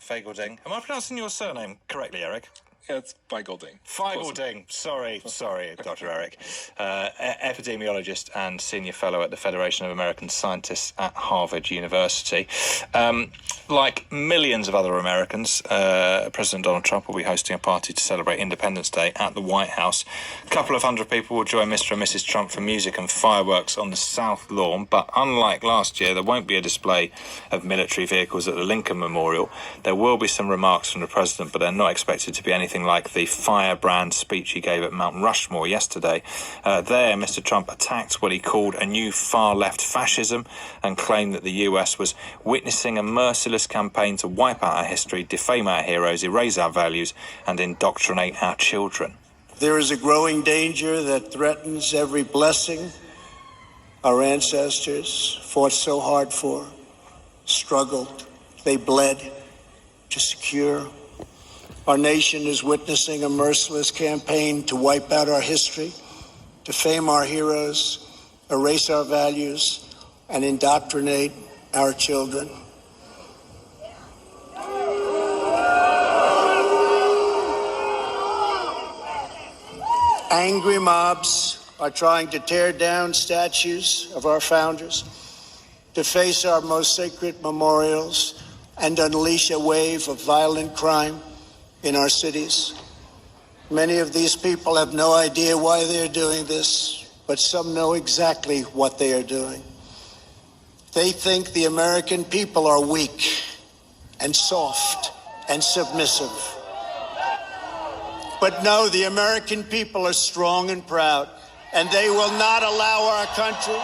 Feigelding. Am I pronouncing your surname correctly, Eric? Yeah, it's Feigelding. Feigelding. Sorry, Dr. Eric. Epidemiologist and senior fellow at the Federation of American Scientists at Harvard University. Like millions of other Americans, President Donald Trump will be hosting a party to celebrate Independence Day at the White House. A couple of hundred people will join Mr. and Mrs. Trump for music and fireworks on the South Lawn, but unlike last year, there won't be a display of military vehicles at the Lincoln Memorial. There will be some remarks from the president, but they're not expected to be anything like the firebrand speech he gave at Mount Rushmore yesterday. There, Mr. Trump attacked what he called a new far-left fascism and claimed that the US was witnessing a merciless campaign to wipe out our history, defame our heroes, erase our values, and indoctrinate our children. There is a growing danger that threatens every blessing our ancestors fought so hard for, struggled, they bled to secure. Our nation is witnessing a merciless campaign to wipe out our history, defame our heroes, erase our values, and indoctrinate our children. Angry mobs are trying to tear down statues of our founders, deface our most sacred memorials, and unleash a wave of violent crime in our cities. Many of these people have no idea why they're doing this, but some know exactly what they are doing. They think the American people are weak and soft and submissive. But no, the American people are strong and proud, and they will not allow our country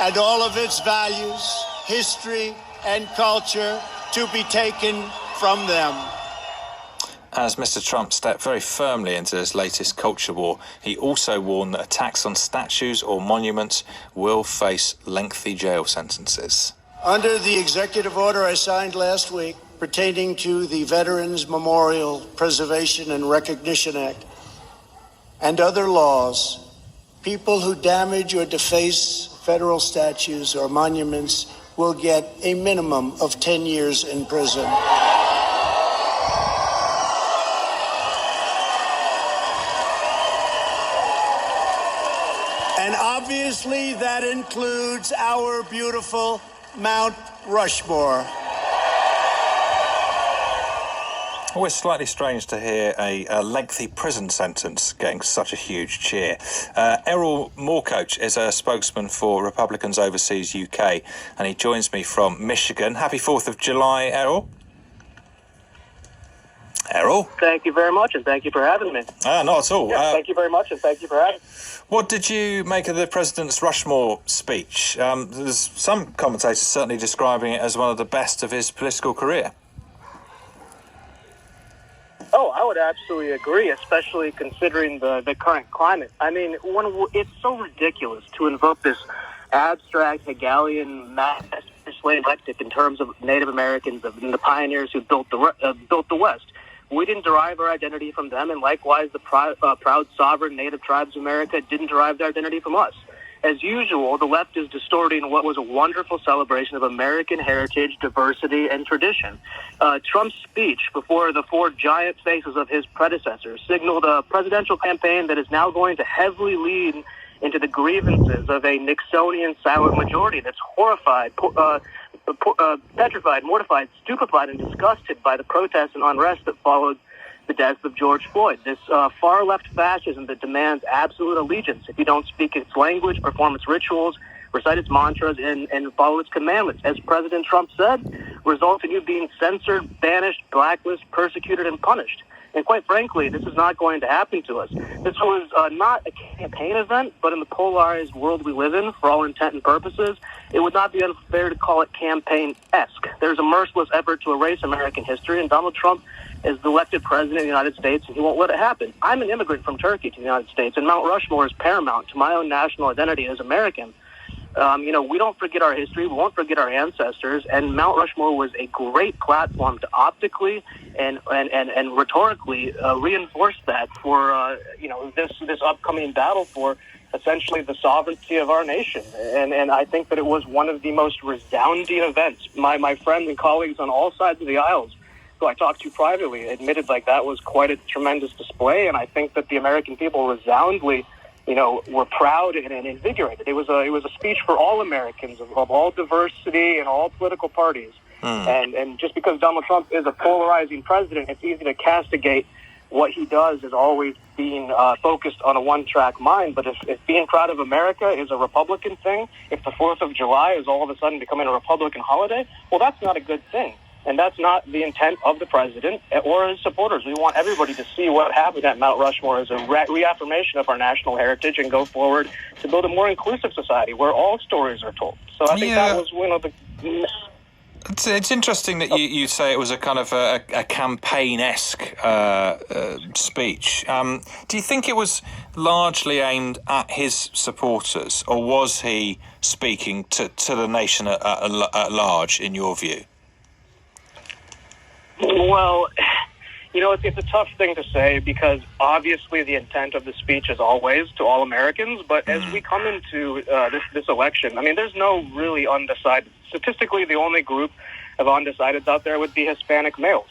and all of its values, history, and culture to be taken from them. As Mr. Trump stepped very firmly into this latest culture war, he also warned that attacks on statues or monuments will face lengthy jail sentences. Under the executive order I signed last week pertaining to the Veterans Memorial Preservation and Recognition Act and other laws, people who damage or deface federal statues or monuments will get a minimum of 10 years in prison. And obviously that includes our beautiful Mount Rushmore. Well, it's slightly strange to hear a lengthy prison sentence getting such a huge cheer. Erol Morkoc is a spokesman for Republicans Overseas UK, and he joins me from Michigan. Happy 4th of July, Erol. Erol? Thank you very much, and thank you for having me. Not at all. Thank you very much, and thank you for having me. What did you make of the president's Rushmore speech? There's some commentators certainly describing it as one of the best of his political career. Oh, I would absolutely agree, especially considering the current climate. I mean, it's so ridiculous to invoke this abstract Hegelian master slave dialectic in terms of Native Americans and the pioneers who built the West. We didn't derive our identity from them, and likewise, the proud sovereign Native tribes of America didn't derive their identity from us. As usual, the left is distorting what was a wonderful celebration of American heritage, diversity, and tradition. Trump's speech before the four giant faces of his predecessors signaled a presidential campaign that is now going to heavily lean into the grievances of a Nixonian silent majority that's horrified, petrified, mortified, stupefied, and disgusted by the protests and unrest that followed the death of George Floyd. This far-left fascism that demands absolute allegiance if you don't speak its language, perform its rituals, recite its mantras, and follow its commandments. As President Trump said, results in you being censored, banished, blacklisted, persecuted, and punished. And quite frankly, this is not going to happen to us. This was not a campaign event, but in the polarized world we live in, for all intent and purposes, it would not be unfair to call it campaign-esque. There's a merciless effort to erase American history, and Donald Trump is the elected president of the United States, and he won't let it happen. I'm an immigrant from Turkey to the United States, and Mount Rushmore is paramount to my own national identity as American. We don't forget our history, we won't forget our ancestors, and Mount Rushmore was a great platform to optically and rhetorically reinforce that for this upcoming battle for essentially the sovereignty of our nation. And I think that it was one of the most resounding events. My friends and colleagues on all sides of the aisles who I talked to privately, admitted like that was quite a tremendous display, and I think that the American people resoundingly, were proud and invigorated. It was a speech for all Americans of all diversity and all political parties. And just because Donald Trump is a polarizing president, it's easy to castigate what he does as always being focused on a one-track mind. But if being proud of America is a Republican thing, if the 4th of July is all of a sudden becoming a Republican holiday, well, that's not a good thing. And that's not the intent of the president or his supporters. We want everybody to see what happened at Mount Rushmore as a reaffirmation of our national heritage and go forward to build a more inclusive society where all stories are told. So I think that was one of the... It's interesting that you say it was a kind of a campaign-esque speech. Do you think it was largely aimed at his supporters, or was he speaking to the nation at large, in your view? Well, it's a tough thing to say because obviously the intent of the speech is always to all Americans. But as we come into this election, there's no really undecided. Statistically, the only group of undecideds out there would be Hispanic males.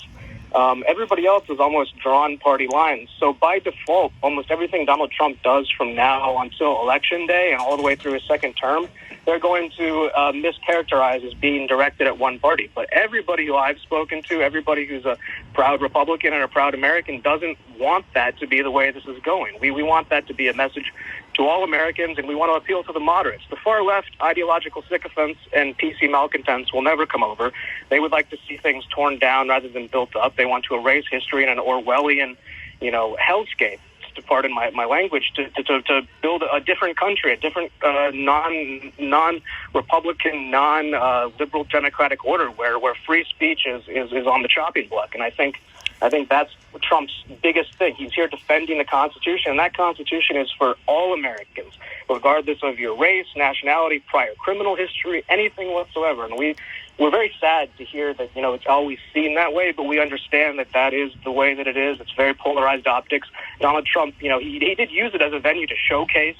Everybody else has almost drawn party lines. So by default, almost everything Donald Trump does from now until Election Day and all the way through his second term, they're going to mischaracterize as being directed at one party. But everybody who I've spoken to, everybody who's a proud Republican and a proud American doesn't want that to be the way this is going. We want that to be a message to all Americans, and we want to appeal to the moderates. The far left ideological sycophants and PC malcontents will never come over. They would like to see things torn down rather than built up. They want to erase history in an Orwellian, hellscape, to pardon my language, to build a different country, a different non-Republican, non-liberal democratic order where free speech is on the chopping block. And I think that's Trump's biggest thing. He's here defending the Constitution, and that Constitution is for all Americans, regardless of your race, nationality, prior criminal history, anything whatsoever. And we're very sad to hear that, it's always seen that way, but we understand that is the way that it is. It's very polarized optics. Donald Trump, he did use it as a venue to showcase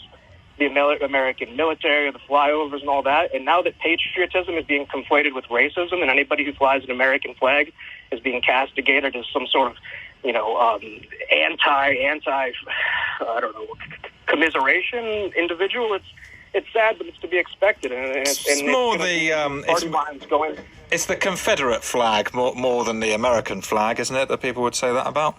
the American military, the flyovers and all that. And now that patriotism is being conflated with racism, and anybody who flies an American flag is being castigated as some sort of, commiseration individual, it's sad, but it's to be expected. It's more it's the Confederate flag more than the American flag, isn't it, that people would say that about?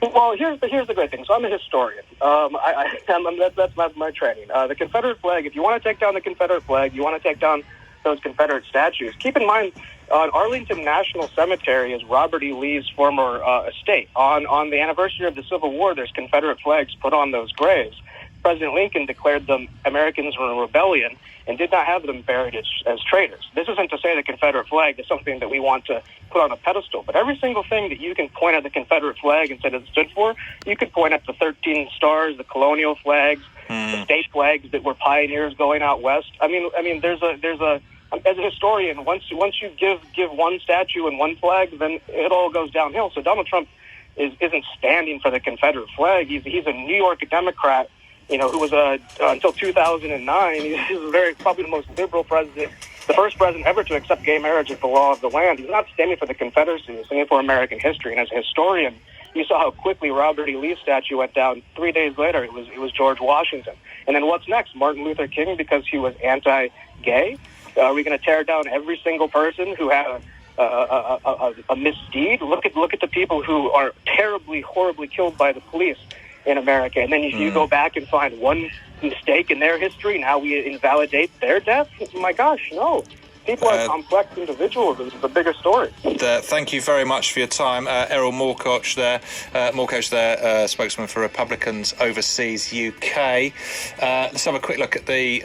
Well, here's the great thing. So I'm a historian. That's my training. The Confederate flag, if you want to take down the Confederate flag, you want to take down those Confederate statues. Keep in mind, on Arlington National Cemetery is Robert E. Lee's former estate. On the anniversary of the Civil War, there's Confederate flags put on those graves. President Lincoln declared them Americans were in rebellion and did not have them buried as traitors. This isn't to say the Confederate flag is something that we want to put on a pedestal, but every single thing that you can point at the Confederate flag and say that it stood for, you could point at the 13 stars, the colonial flags, the state flags that were pioneers going out west. There's a as a historian, once you give one statue and one flag, then it all goes downhill. So Donald Trump isn't standing for the Confederate flag. He's a New York Democrat, who was until 2009. He's probably the most liberal president, the first president ever to accept gay marriage as the law of the land. He's not standing for the Confederacy. He's standing for American history. And as a historian, you saw how quickly Robert E. Lee's statue went down. 3 days later, it was George Washington. And then what's next? Martin Luther King, because he was anti-gay? Are we going to tear down every single person who had a misdeed? Look at the people who are terribly, horribly killed by the police in America. And then you go back and find one mistake in their history. Now we invalidate their death? My gosh, no. People are complex individuals. It's a bigger story. Thank you very much for your time. Erol Morkoc there, spokesman for Republicans Overseas UK. Let's have a quick look at the